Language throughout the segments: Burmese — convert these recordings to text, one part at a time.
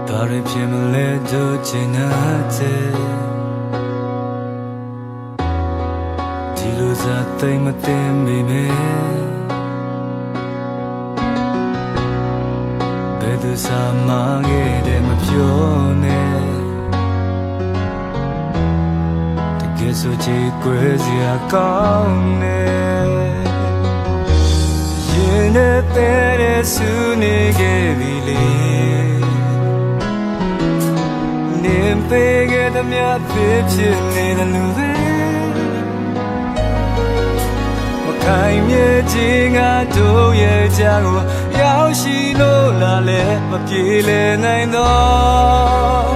ဘာတွေဖြစ်မလဲတို့ချင်တဲ့ဒီလိုစားသိမတင်မိမယ်ဘယ်သူစားမခဲ့တယ်မပြောနဲ့တကယ်ဆိုချစ်ကွယ်စရာကောင်းနေရင်နဲ့တဲ့ဆူနေခဲ့ပြီလေပေးခဲ့တဲ့မြတ်ဖြစ်နေတဲ့လူတွေမခိုင်မြဲခြင်းကတို့ရဲ့ကြာကိုရောက်ရှိလို့လာလဲမပြေလဲနိုင်တော့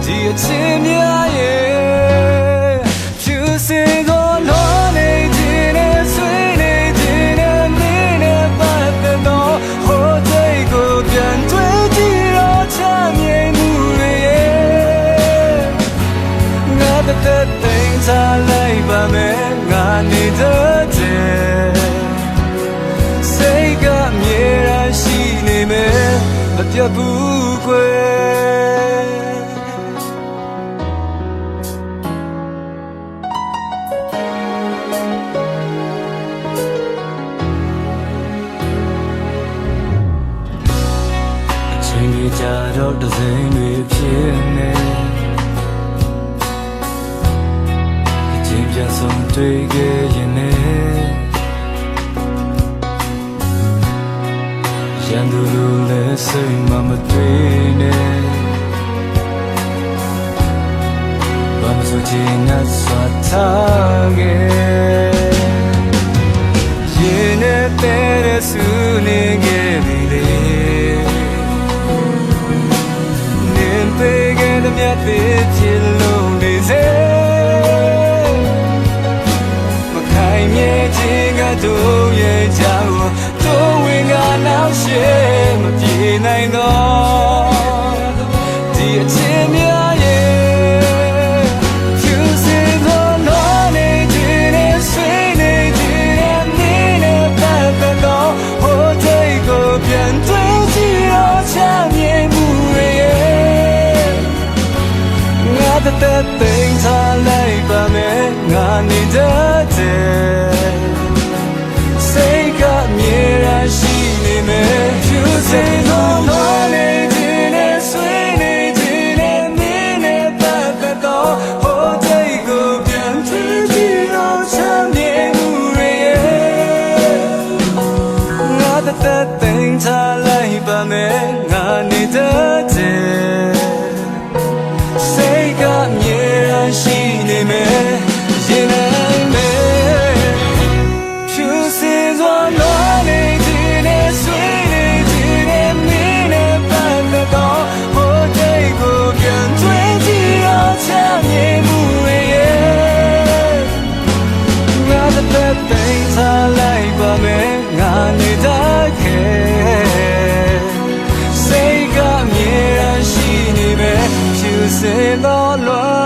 ဒီအချင်းများရဲ့ဖြူစင်သောလောနေခြင်းနဲ့ဆွေးနေခြင်းနဲ့မင်းနဲ့ပတ်သက်တော့ဟိုစိတ်ကိုပြန်တွေ့ကြည့်တော့ချမ်းမြေမှုတွေတဲ့တင်စားလိုက်ပါမယ်ငါနေတဲ့စိတ်ကမြေရရှိနေမယ်မပြတ်ဘူးကွယ်အချိန်ကြီးကြတော့တစိမ့်တွေဖြစ်နေပြန်ဆုံးတွေ့ခဲ့ရင်လည်းရန်သူလိုလဲစိတ်မှမတွေ့နဲ့ဘာမဆိုချင်နဲ့စွာထားခဲ့ရင်နဲ့တဲ့ဆူနေခဲ့ပြီလေနင်ပေးခဲ့တဲ့မြတ်ဖြစ်လို့နေစေတို့ရဲ့ကြောင်တို့ဝင်ကနောက်ရှေ့မပြေနိုင်တော့ဒီအချင်းများရဲ့ဖြူစင်သောလောနေခြင်းနဲ့ဆွေးနေခြင်းနဲ့မင်းနဲ့ပတ်သက်တော့ဟိုစိတ်ကိုပြန်တွေ့ကြည့်တော့ချမ်းမြေမှုရဲ့ငါတဲ့သိမ်းထားလိုက်ပါမယ်ငါနေတဲ့စိတ်ကမြေရရှိနေမယ်ဖြူစင်သောလောနေခြင်းနဲ့ဆွေးနေခြင်းနဲ့မင်းနဲ့ပတ်သက်တော့ဟိုစိတ်ကိုပြန်တွေ့ကြည့်တော့ချမ်းမြေမှုရဲ့ငါတဲ့သိမ်းထားလိုက်ပါမယ်ငါနေတဲ့စိတ်ကမြေရရှိနေမယ်ရင်နိုင်မယ်လိုက်ပါမယ်ငါနေတတ်ခဲ့စိတ်ကမြေရရှိနေမယ်ဖြူစင်သောလွ